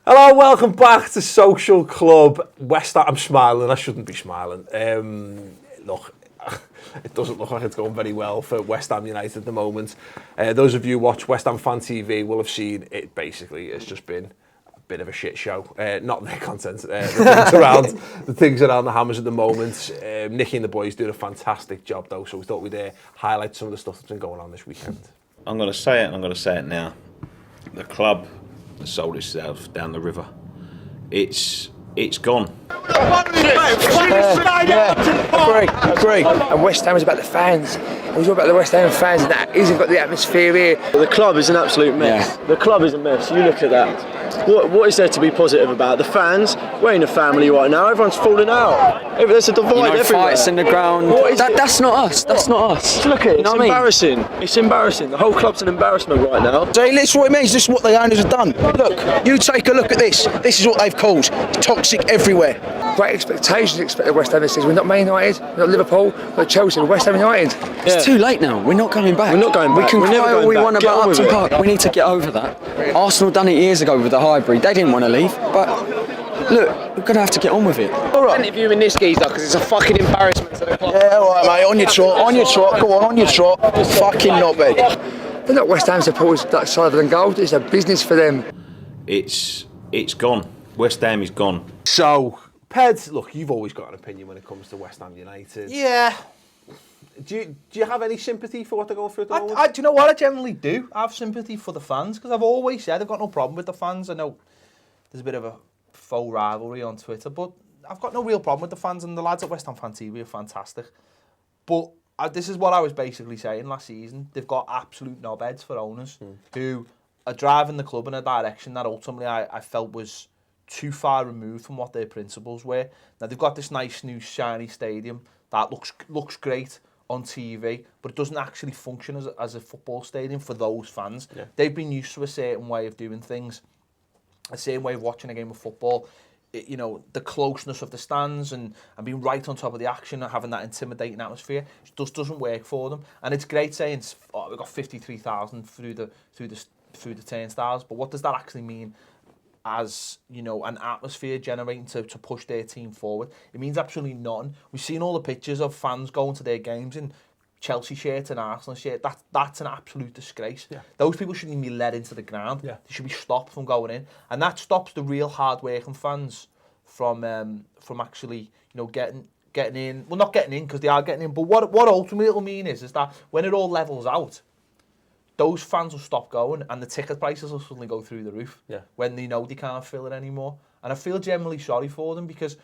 Hello, welcome back to Social Club. West Ham, I'm smiling, I shouldn't be smiling. Look, it doesn't look like it's going very well for West Ham United at the moment. Those of you who watch West Ham Fan TV will have seen it basically. It's just been a bit of a shit show. Not their content, the things around the Hammers at the moment. Nicky and the boys doing a fantastic job though, so we thought we'd highlight some of the stuff that's been going on this weekend. I'm going to say it and I'm going to say it now. The club has sold itself down the river. It's gone. Agree. And West Ham is about the fans. It was all about the West Ham fans, and that isn't got the atmosphere here. The club is an absolute mess. Yeah. The club is a mess. You look at that. What is there to be positive about? The fans, we're in a family right now. Everyone's falling out. There's a divide everywhere. Fights in the ground. That's not us. That's not us. Look at it. It's embarrassing. It's embarrassing. The whole club's an embarrassment right now. So this is what it means. This is what the owners have done. Look, you take a look at this. This is what they've caused. Toxic everywhere. Great expectations expect the West Ham this season. We're not Man United, we're not Liverpool, we're not Chelsea, we're West Ham United. It's too late now. We're not coming back. We're not going back. We can cry all we want about Upton Park. It. We need to get over that. Arsenal done it years ago with the Highbury. They didn't want to leave, but look, we're going to have to get on with it. All right. Interviewing this geezer because it's a fucking embarrassment to the club. Yeah, all right, mate. On your trot. Go on your trot. Fucking knobhead. They're not West Ham supporters like Southampton Gold. It's a business for them. It's gone. West Ham is gone. So, Ped, look, you've always got an opinion when it comes to West Ham United. Yeah. Do you have any sympathy for what they're going through at the moment? Do you know what? I generally do. I have sympathy for the fans because I've always said I've got no problem with the fans. I know there's a bit of a faux rivalry on Twitter, but I've got no real problem with the fans, and the lads at West Ham Fan TV are fantastic. But this is what I was basically saying last season. They've got absolute knobheads for owners who are driving the club in a direction that ultimately I felt was too far removed from what their principles were. Now they've got this nice new shiny stadium that looks great on TV, but it doesn't actually function as a football stadium for those fans. Yeah. They've been used to a certain way of doing things, a certain way of watching a game of football. The closeness of the stands and being right on top of the action and having that intimidating atmosphere just doesn't work for them. And it's great saying we've got 53,000 through the turnstiles, but what does that actually mean as an atmosphere generating to push their team forward? It means absolutely nothing. We've seen all the pictures of fans going to their games in Chelsea shirts and Arsenal shirts. That's an absolute disgrace. Yeah. Those people shouldn't even be led into the ground. Yeah. They should be stopped from going in, and that stops the real hard-working fans from actually getting in. Well, not getting in because they are getting in, but what ultimately it'll mean is that when it all levels out, those fans will stop going and the ticket prices will suddenly go through the roof when they know they can't fill it anymore. And I feel generally sorry for them because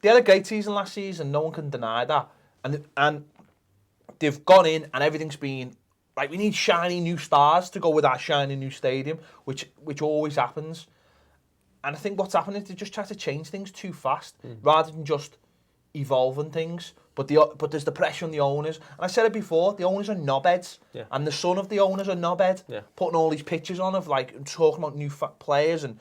they had a great season last season. No one can deny that. And they've gone in and everything's been like, we need shiny new stars to go with that shiny new stadium, which always happens. And I think what's happening is they just try to change things too fast rather than just evolving things. But there's the pressure on the owners. And I said it before, the owners are knobheads. Yeah. And the son of the owners are knobhead. Yeah. Putting all these pictures on of talking about new players. And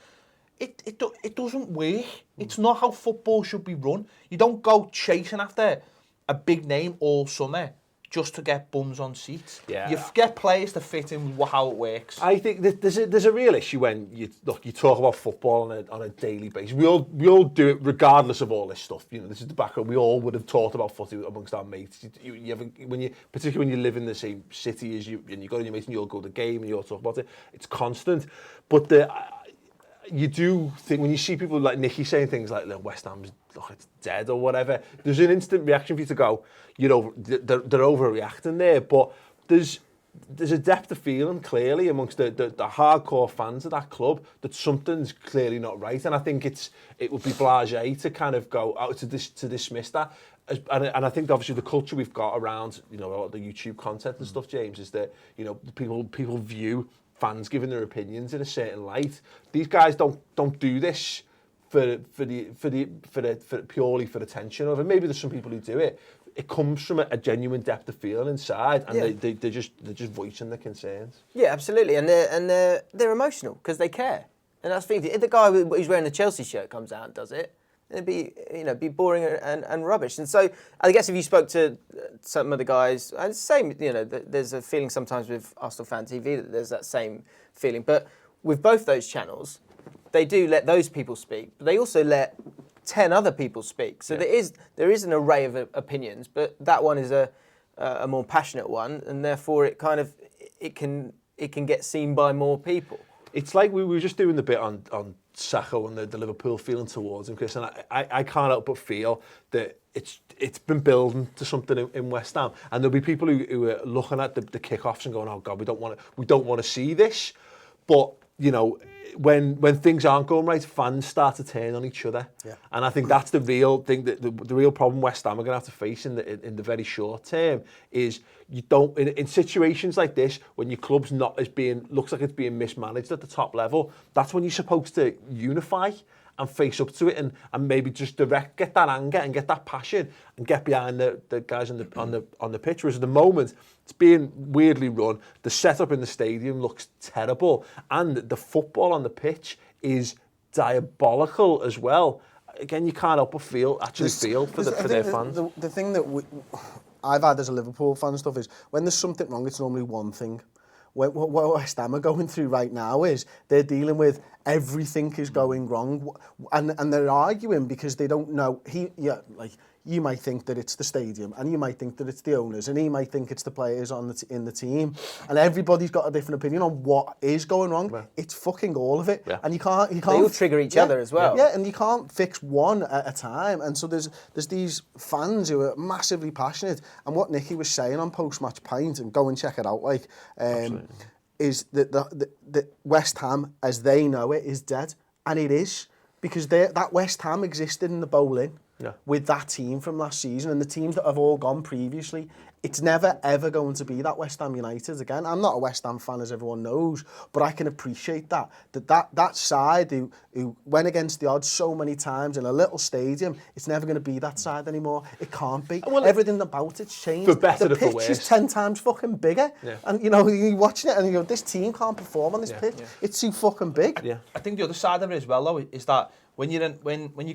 it doesn't work. It's not how football should be run. You don't go chasing after a big name all summer just to get bums on seats. Yeah. You get players to fit in with how it works. I think that there's a real issue when you talk about football on a daily basis. We all do it regardless of all this stuff. This is the background. We all would have talked about footy amongst our mates. Particularly when you live in the same city as you, and you go to your mates and you'll go to the game and you'll talk about it. It's constant. But you do think when you see people like Nicky saying things like West Ham's it's dead or whatever, there's an instant reaction for you to go, they're overreacting there. But there's a depth of feeling clearly amongst the hardcore fans of that club that something's clearly not right. And I think it would be blasé to kind of go out to dismiss that. And I think obviously the culture we've got around a lot of the YouTube content and stuff, James, is that people view fans giving their opinions in a certain light. These guys don't do this for purely for attention. Or maybe there's some people who do it. It comes from a genuine depth of feeling inside, and they're just voicing their concerns. Yeah, absolutely, and they're emotional because they care, and that's the thing. If the guy who's wearing the Chelsea shirt comes out and does it, it'd be boring and rubbish. And so I guess if you spoke to some of the guys, and same, there's a feeling sometimes with Arsenal Fan TV that there's that same feeling. But with both those channels, they do let those people speak, but they also let 10 other people speak. So there is an array of opinions, but that one is a more passionate one, and therefore it can get seen by more people. It's like we were just doing the bit on Sacco and the Liverpool feeling towards him, Chris, and I can't help but feel that it's been building to something in West Ham, and there'll be people who are looking at the kickoffs and going, "Oh God, we don't want to see this," but you know, when things aren't going right, fans start to turn on each other, and I think that's the real thing, that the real problem West Ham are going to have to face in the very short term is you don't in situations like this, when your club's looks like it's being mismanaged at the top level. That's when you're supposed to unify and face up to it and maybe just get that anger and get that passion and get behind the guys on the pitch. Whereas at the moment, it's being weirdly run. The setup in the stadium looks terrible, and the football on the pitch is diabolical as well. Again, you can't help but feel for their fans. The thing that I've had as a Liverpool fan stuff is when there's something wrong, it's normally one thing. What West Ham are going through right now is they're dealing with everything is going wrong, and they're arguing because they don't know. You might think that it's the stadium, and you might think that it's the owners, and he might think it's the players in the team, and everybody's got a different opinion on what is going wrong. Yeah. It's fucking all of it, and you can't. They all trigger each other as well. Yeah, and you can't fix one at a time. And so there's these fans who are massively passionate, and what Nicky was saying on post-match pint, and go and check it out, is that the West Ham, as they know it, is dead, and it is, because that West Ham existed in the bowling. With that team from last season and the teams that have all gone previously, it's never ever going to be that West Ham United again. I'm not a West Ham fan, as everyone knows, but I can appreciate that side who went against the odds so many times in a little stadium. It's never going to be that side anymore. It can't be. Well, everything about it's changed. For better the or for pitch worse. is 10 times fucking bigger, and you're watching it and you go, this team can't perform on this pitch. It's too fucking big. Yeah. I think the other side of it as well, though, is that when you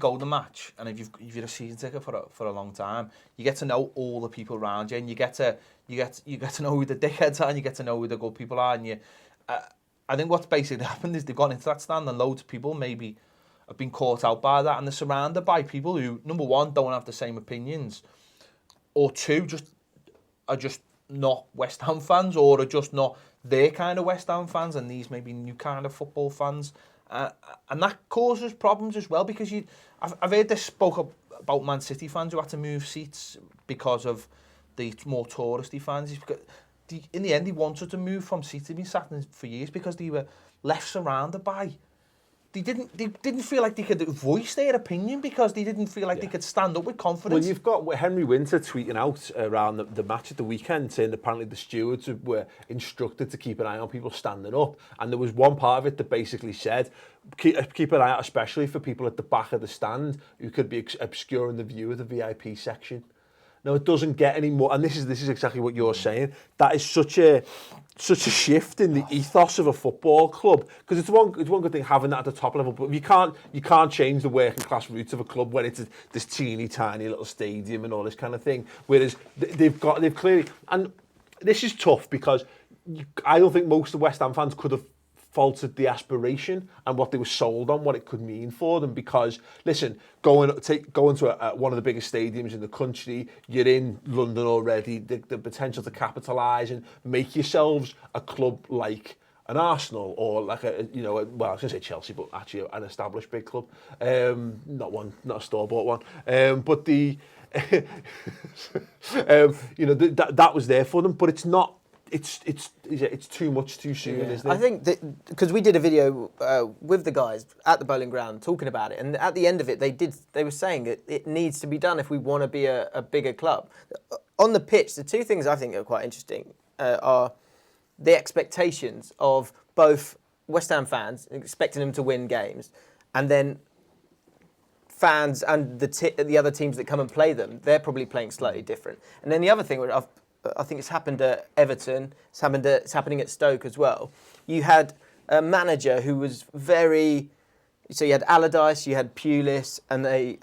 go to the match, and if you've had a season ticket for a long time, you get to know all the people around you, and you get to know who the dickheads are, and you get to know who the good people are, and I think what's basically happened is they've gone into that stand, and loads of people maybe have been caught out by that, and they're surrounded by people who, number one, don't have the same opinions, or two, are just not West Ham fans, or are just not their kind of West Ham fans, and these maybe new kind of football fans. And that causes problems as well, because I've heard this spoke about Man City fans who had to move seats because of the more touristy fans. In the end, they wanted to move from seats they've been sat in for years because they were left surrounded by. They didn't feel like they could voice their opinion because they didn't feel like they could stand up with confidence. Well, you've got Henry Winter tweeting out around the match at the weekend saying that apparently the stewards were instructed to keep an eye on people standing up, and there was one part of it that basically said keep an eye out especially for people at the back of the stand who could be obscuring the view of the VIP section. Now, it doesn't get any more, and this is exactly what you're saying. That is such a shift in the ethos of a football club, because it's one good thing having that at the top level, but you can't change the working class roots of a club when it's this teeny tiny little stadium and all this kind of thing. Whereas they've clearly, and this is tough because I don't think most of West Ham fans could have faulted the aspiration and what they were sold on, what it could mean for them. Because listen, going to one of the biggest stadiums in the country, you're in London already. The potential to capitalise and make yourselves a club like an Arsenal or like I was going to say Chelsea, but actually an established big club, not a store-bought one. But that was there for them, but it's not. It's too much too soon, isn't it? I think that because we did a video with the guys at the bowling ground talking about it, and at the end of it, they were saying that it needs to be done if we want to be a bigger club. On the pitch, the two things I think are quite interesting are the expectations of both West Ham fans, expecting them to win games, and then fans and the other teams that come and play them, they're probably playing slightly different. And then the other thing, I think it's happened at Everton, it's happening at Stoke as well. You had a manager who was so you had Allardyce, you had Pulis, and you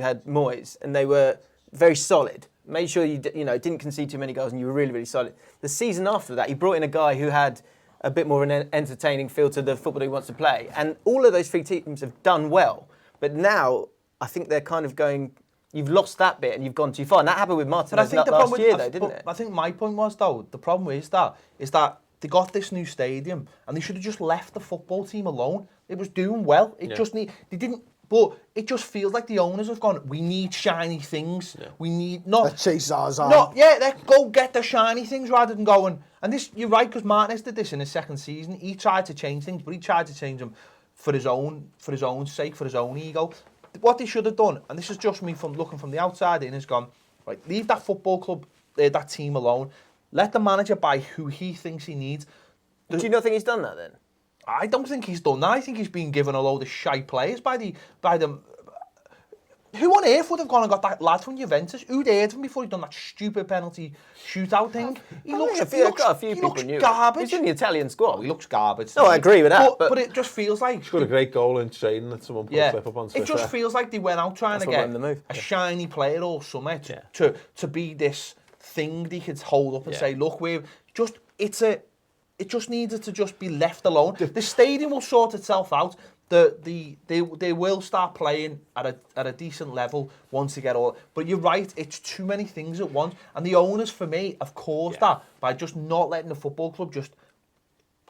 had Moyes, and they were very solid. Made sure you didn't concede too many goals, and you were really, really solid. The season after that, he brought in a guy who had a bit more of an entertaining feel to the football he wants to play. And all of those 3 teams have done well, but now I think they're kind of going. You've lost that bit and you've gone too far. And that happened with Martinez last year, though, didn't it? I think my point was, though, the problem is that they got this new stadium and they should have just left the football team alone. It was doing well. They didn't. But it just feels like the owners have gone, we need shiny things. Yeah. We need Let's chase ours out. Let's go get the shiny things rather than going. And this, you're right, because Martinez did this in his second season. He tried to change things, but he tried to change them for his own sake, for his own ego. What they should have done, and this is just me from looking from the outside in, is gone, right, leave that football club, that team alone. Let the manager buy who he thinks he needs. Do you not think he's done that then? I don't think he's done that. I think he's been given a load of shite players by them. Who on earth would have gone and got that lad from Juventus? Who'd heard of him before he'd done that stupid penalty shootout thing? He looks garbage. He's in the Italian squad. He looks garbage. No, I agree with that. But it just feels like... He's got a great goal in training that someone put a clip up on Twitter. It just feels like they went out trying to get a shiny player all summer to be this thing they could hold up and say, look, we're just... It just needed to just be left alone. The stadium will sort itself out. They will start playing at a decent level once they get all. But you're right, it's too many things at once. And the owners, for me, have caused that by just not letting the football club just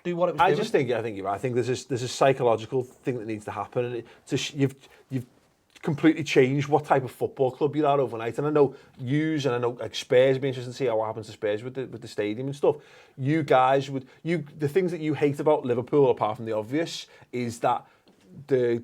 do what it was doing. I think you're right. I think there's a psychological thing that needs to happen. You've completely changed what type of football club you are overnight. And I know and I know Spurs would be interested to see what happens to Spurs with the stadium and stuff. You guys the things that you hate about Liverpool, apart from the obvious, is that the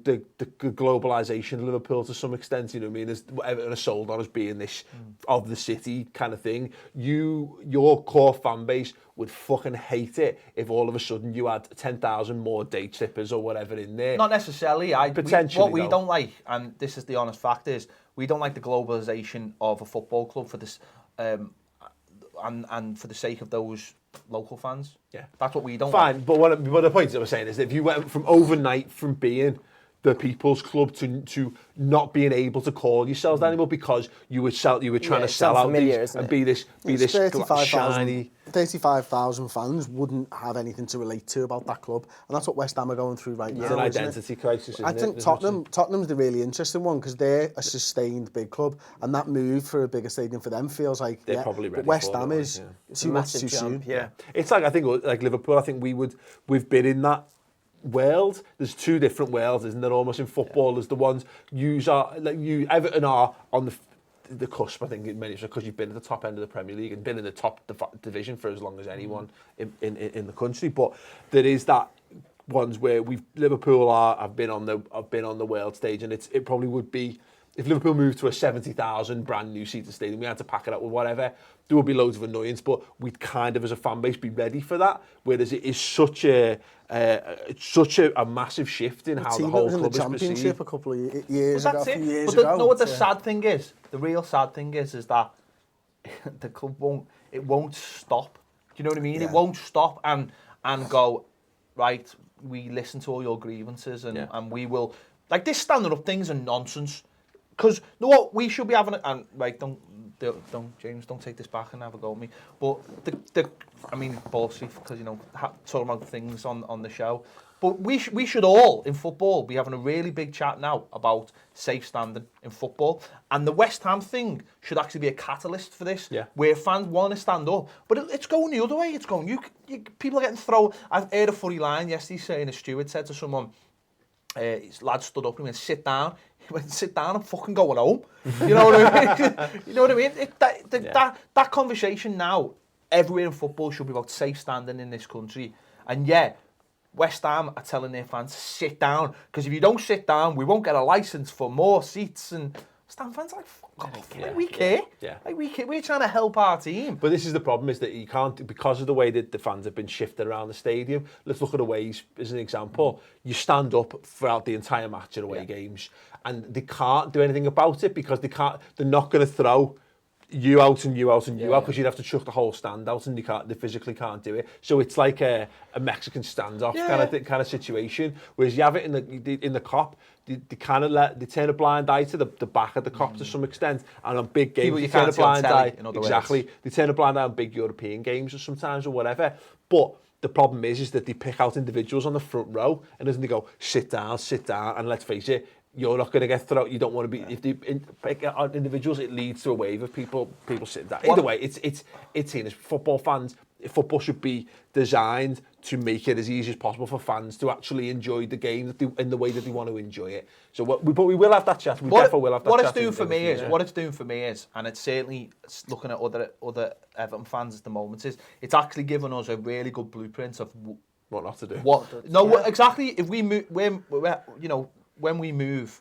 globalisation of Liverpool to some extent, you know what I mean, is Everton are sold on as being this of the city kind of thing. Your core fan base would fucking hate it if all of a sudden you had 10,000 more day trippers or whatever in there. Not necessarily. What we don't like, and this is the honest fact, is we don't like the globalisation of a football club for this, and for the sake of those local fans. Yeah, that's what we don't. Fine, like. but the point that I'm saying is that if you went from overnight from being the people's club to not being able to call yourselves that anymore because you were trying to sell out these and be this shiny. 35,000 fans wouldn't have anything to relate to about that club, and that's what West Ham are going through right now. It's an identity crisis. I think Tottenham's the really interesting one because they're a sustained big club, and that move for a bigger stadium for them feels like they're probably ready. But West Ham is too much too soon. Yeah, it's like I think like Liverpool. I think we've been in that world. There's two different worlds, isn't there? Almost in football, there's the ones Everton are on the cusp. I think in many because you've been at the top end of the Premier League and been in the top division for as long as anyone in the country. But there is that ones where Liverpool have been on the world stage, and it probably would be if Liverpool moved to a 70,000 brand new seated stadium, we had to pack it up with whatever. There would be loads of annoyance, but we'd kind of, as a fan base, be ready for that. Whereas it is such a massive shift in how the whole club is perceived. The Championship a couple of years ago, a few years ago. You know what the sad thing is? The real sad thing is that the club won't stop. Do you know what I mean? Yeah. It won't stop and go, right, we listen to all your grievances and we will... Like, this standing up things are nonsense. Because, you know what, we should be having... And, right, don't James, don't take this back and have a go at me. But, I mean, bullshit, because, talking about things on the show. But we should all, in football, be having a really big chat now about safe standing in football. And the West Ham thing should actually be a catalyst for this, where fans want to stand up. But it's going the other way. It's going, people are getting thrown. I've heard a funny line yesterday saying a steward said to someone, his lad stood up and went, sit down. He went, sit down, I'm fucking going home. You know what I mean? You know what I mean? That conversation now, everywhere in football should be about safe standing in this country. And West Ham are telling their fans, sit down. Because if you don't sit down, we won't get a licence for more seats. And West Ham fans are like, fuck off, we care. Yeah. Like, we're trying to help our team. But this is the problem, is that you can't, because of the way that the fans have been shifted around the stadium. Let's look at Aways as an example. You stand up throughout the entire match at away games, and they can't do anything about it because they're not going to throw you out and you out and you out, because you'd have to chuck the whole stand out, and they physically can't do it. So it's like a Mexican standoff kind of situation. Whereas you have it in the Cop, they turn a blind eye to the back of the Cop to some extent, and on big games they turn a blind eye. Exactly, they turn a blind eye on big European games or sometimes or whatever. But the problem is that they pick out individuals on the front row, and then they go, sit down, and let's face it, you're not going to get thrown. You don't want to be. If they pick out individuals, it leads to a wave of people sitting down. Either way, it's seen as football fans. Football should be designed to make it as easy as possible for fans to actually enjoy the game in the way that they want to enjoy it. So, but we will have that chat. We definitely will have that chat. What it's doing for me is, and it's certainly looking at other Everton fans at the moment, is it's actually given us a really good blueprint of what not to do. Exactly. If we move, when we move,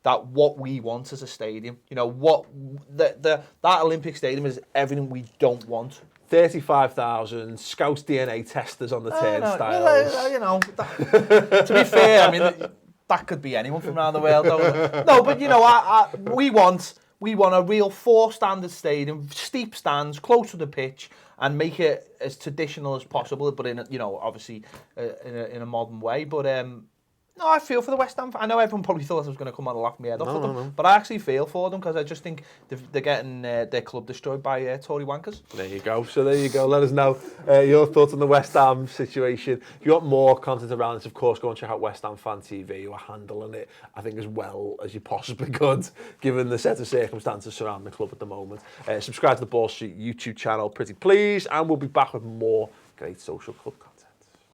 that what we want as a stadium, what that Olympic Stadium is everything we don't want. 35,000 Scouse DNA testers on the turnstiles. To be fair, I mean that could be anyone from around the world. No, but we want a real 4-standard stadium, steep stands, close to the pitch, and make it as traditional as possible. But in obviously in a modern way. But no, I feel for the West Ham. I know everyone probably thought I was going to come on and laugh my head off at them, but I actually feel for them because I just think they're getting their club destroyed by Tory wankers. There you go. So there you go. Let us know your thoughts on the West Ham situation. If you want more content around this, of course, go and check out West Ham Fan TV, who are handling it, I think, as well as you possibly could, given the set of circumstances surrounding the club at the moment. Subscribe to the Ball Street YouTube channel, pretty please, and we'll be back with more great social club content.